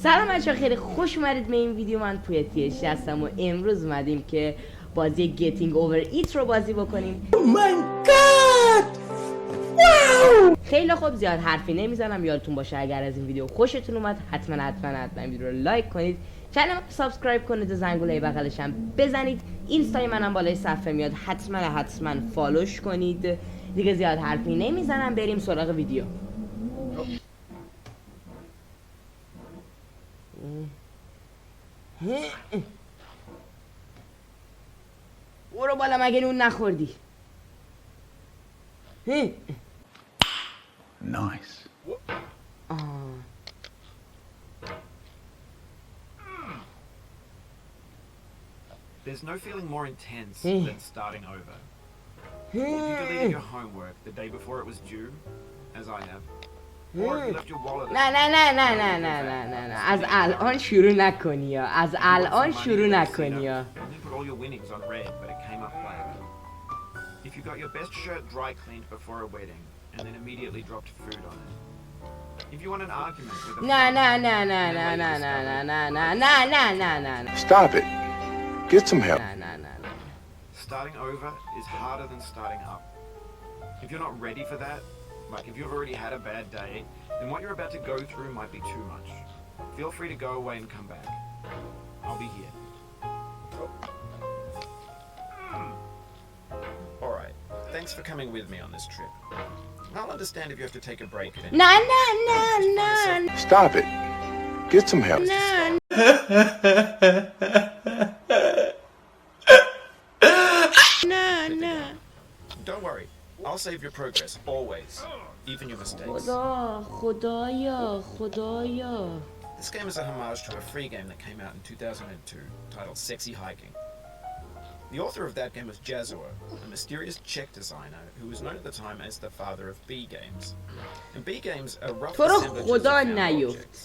سلام بچه‌ها، خیلی خوش اومدید به این ویدیو. من پویتیش هستم و امروز اومدیم که بازی Getting Over It رو بازی بکنیم. Oh my god! Wow! خیلی خوب، زیاد حرفی نمیزنم. یادتون باشه اگر از این ویدیو خوشتون اومد حتما این ویدیو رو لایک کنید، چنل رو سابسکرایب کنید و زنگوله بغلش هم بزنید. اینستای منم بالای صفحه میاد، حتما فالوش کنید. دیگه زیاد حرفی نمیزنم، بریم سراغ ویدیو. برو بالا، مگه نون نخوردی؟ Nice. There's no feeling more intense than starting over. If you deleted your homework the day before it was due, as I have, or if you left your wallet. نه از الان شروع نکنی یا از الان شروع نکنی یا. You put all your winnings on red, but it came up black. If you got your best shirt dry cleaned before a wedding and then immediately dropped food on it. If you want an argument with a نه. Stop it. Get some help. Starting over is harder than starting up. If you're not ready for that, like if you've already had a bad day, then what you're about to go through might be too much. Feel free to go away and come back. I'll be here. Alright, thanks for coming with me on this trip. I'll understand if you have to take a break at any نه. Stop it. Get some help. نه. Don't worry, I'll save your progress, always. Even your mistakes. خدایا. This game is a homage to a free game that came out in 2002 titled Sexy Hiking. The author of that game was Jazua, a mysterious Czech designer who was known at the time as the father of B games. And B games are rough تو رو assemblages of خدا found نیفت. objects.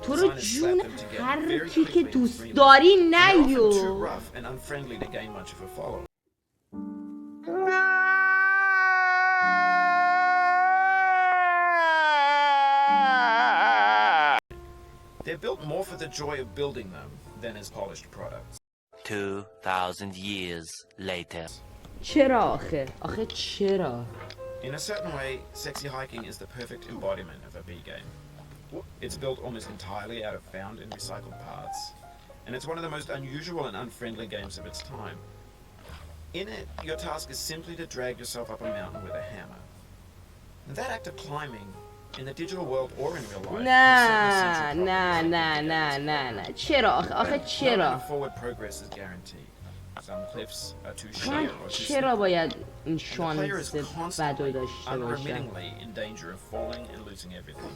تو رو Designers جون slap them together هر very کی که quickly and دوست freely. داری And they're often نیو. too rough and unfriendly to gain much of a following. They're built more for the joy of building them than as polished products. 2,000 years later. چرا آخه چرا؟ In a certain way, Sexy Hiking is the perfect embodiment of a B game. It's built almost entirely out of found and recycled parts, and it's one of the most unusual and unfriendly games of its time. In it, your task is simply to drag yourself up a mountain with a hammer. And that act of climbing, in the digital world or in real life, نه. چرا آخه چرا؟ No forward progress is guaranteed. Some cliffs are too sheer من or too چرا steep. باید این The player is شانس بدو constantly, داشته باشم؟ unremittingly in danger of falling and losing everything.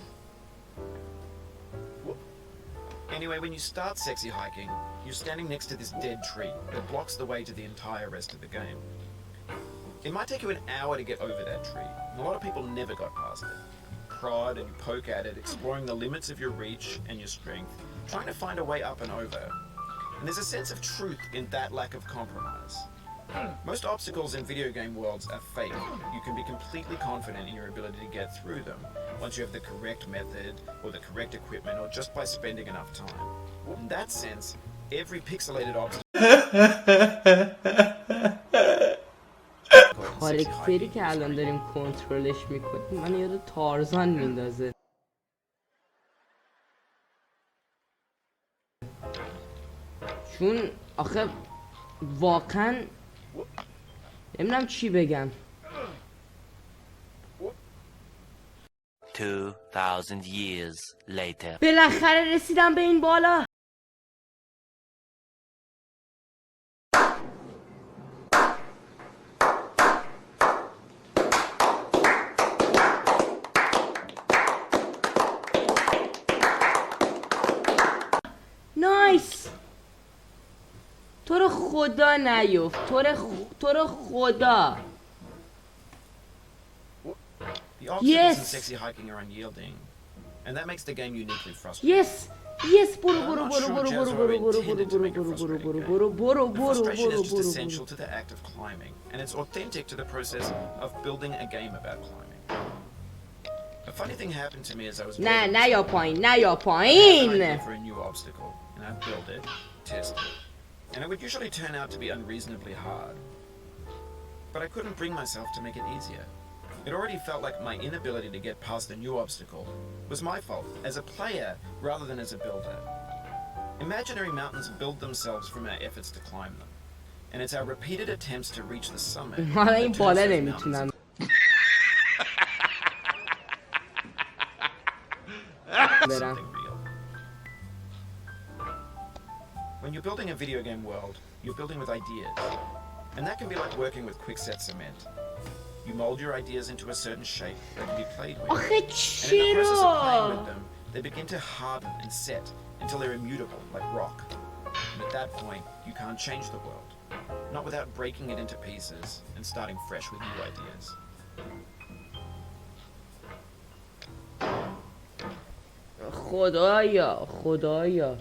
Anyway, when you start Sexy Hiking, you're standing next to this dead tree that blocks the way to the entire rest of the game. It might take you an hour to get over that tree, and a lot of people never got past it. You prod and you poke at it, exploring the limits of your reach and your strength, trying to find a way up and over. And there's a sense of truth in that lack of compromise. Most obstacles in video game worlds are fake. You can be completely confident in your ability to get through them once you have the correct method or the correct equipment or just by spending enough time. In that sense, every pixelated obstacle کارکتری که الان داریم کنترلش میکنیم من یاد تارزان میندازه. چون آخه واقعا نمیدونم چی بگم. 2,000 years later. بالاخره رسیدم به این بالا. نایس. تو رو خدا نیفت. تو رو خدا. The obstacles in Yes. Sexy Hiking are unyielding, and that makes the game uniquely frustrating. Yes, برو. Frustration is just essential to the act of climbing, and it's authentic to the process of building a game about climbing. A funny thing happened to me as I was نه یا پایین نه یا I had an پایین. idea for a new obstacle, and I'd build it, test it, and it would usually turn out to be unreasonably hard. But I couldn't bring myself to make it easier. It already felt like my inability to get past a new obstacle was my fault as a player rather than as a builder. Imaginary mountains build themselves from our efforts to climb them, and it's our repeated attempts to reach the summit حالا that این turns بالا those نمیتونم. mountains into برم. something real. When you're building a video game world, you're building with ideas, and that can be like working with quickset cement. You mold your ideas into a certain shape that can be played with. آخه And in the process of playing with چرا؟ them, they begin to harden and set until they're immutable, like rock. And at that point, you can't change the world. Not without breaking it into pieces and starting fresh with new ideas. خدایا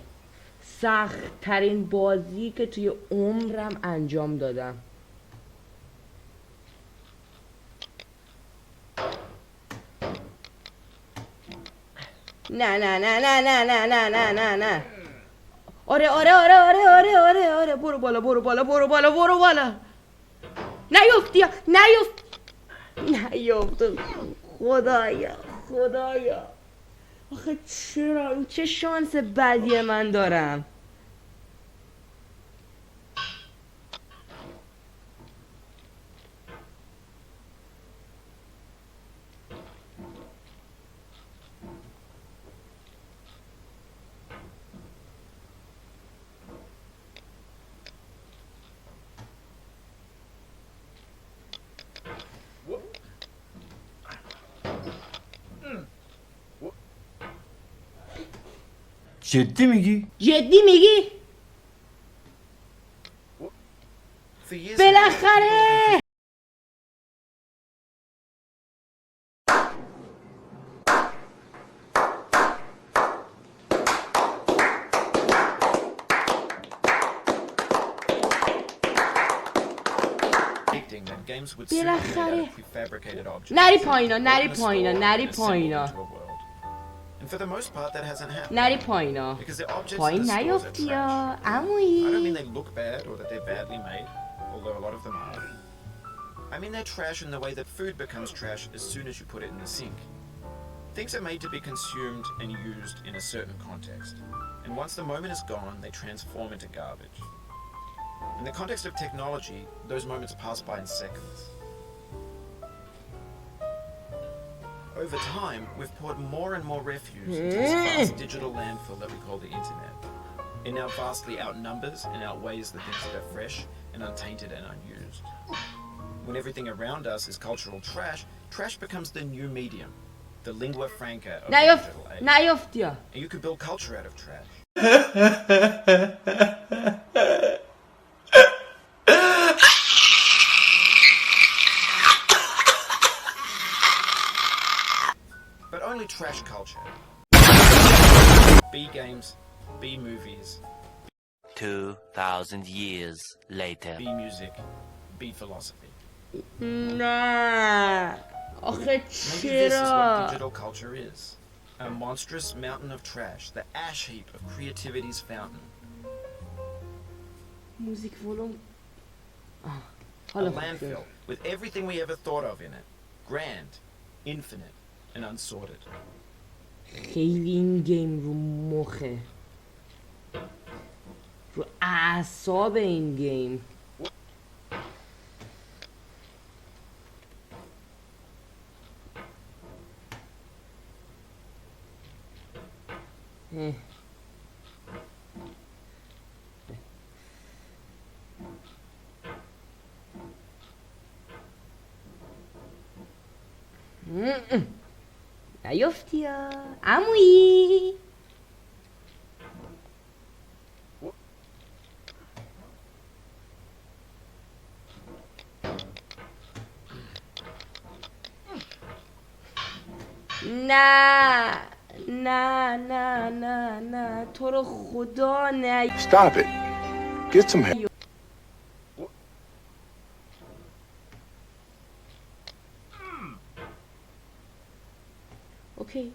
سخت ترین بازی که توی عمرم انجام دادم. نه نه نه نه نه نه نه نه نه نه. آره برو بالا. نیفتی خدایا. آخه چرا این چه شانس بدی من دارم. جدی میگی؟ جدی میگی؟ For years now, بالاخره predicting that games would soon be made out of prefabricated objects. نری پایینا brought in a store and assembled into a world. And for the most part, that hasn't happened. نری پایینا. Because the objects in پایین the stores are نیافتی trash. یا I don't mean عمویی. they look bad or that they're badly made, although a lot of them are. I mean they're trash in the way that food becomes trash as soon as you put it in the sink. Things are made to be consumed and used in a certain context. And once the moment is gone, they transform into garbage. In the context of technology, those moments pass by in seconds. Over time, we've poured more and more refuse into this vast digital landfill that we call the internet. It now vastly outnumbers and outweighs the things that are fresh and untainted and unused. When everything around us is cultural trash, trash becomes the new medium, the lingua franca of the digital age. نیافتی یا. And you can build culture out of trash. But only trash culture. B games, B movies, 2,000 years later. B music, B philosophy. نه. آخه Maybe this is what چرا؟ digital culture is. A monstrous mountain of trash, the ash heap of creativity's fountain. موزیک ولوم. A حالا خوب landfill شد. with everything we ever thought of in it. Grand, infinite, and unsorted. خیلی این گیم رو مخه. رو اعصاب این گیم. اه. نیفتی یا عمویی. نه نه نه نه نه تو رو خدا نه. Stop it. Get some help.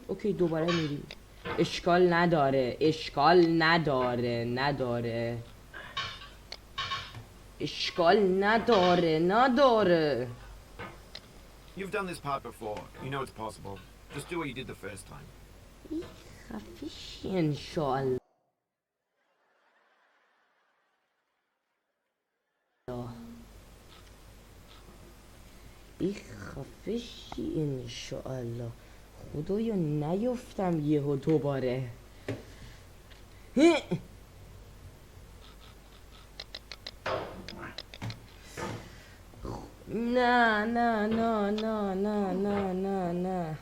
اوکی دوباره میریم. اشکال نداره اشکال نداره. You've done this part before. You know it's possible. Just do what you did the first time. خفیشی انشالله. خفیشی انشالله. خدایا نیفتم یهو دوباره. نه نه نه نه نه نه نه نه.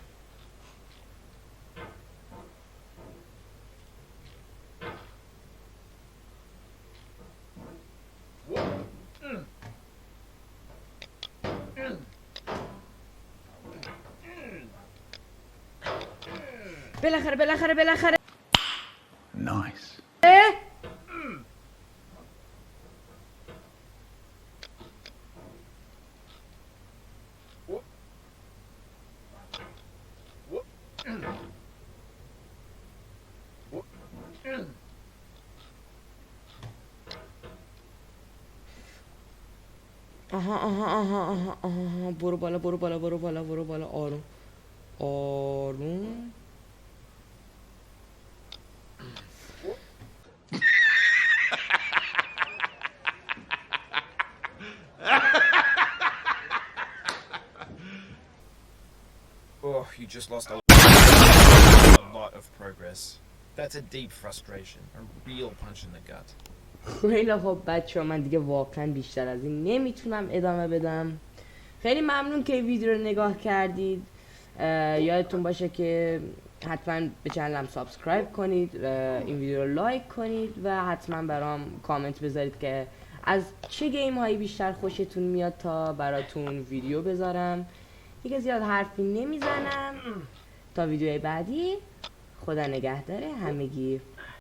بالاخره Nice. آها برو بالا آروم. Oh, you just lost a lot of progress. That's a deep frustration. A real punch in the gut. خیلی خب بچه ها، من دیگه واقعا بیشتر از این نمیتونم ادامه بدم. خیلی ممنون که ویدیو رو نگاه کردید. یادتون باشه که حتما به چنلم سابسکرایب کنید، این ویدیو رو لایک کنید و حتما برام کامنت بذارید که از چه گیم هایی بیشتر خوشتون میاد تا براتون ویدیو بذارم. دیگه زیاد حرفی نمیزنم. تا ویدیوی بعدی، خدا نگهداره همگی.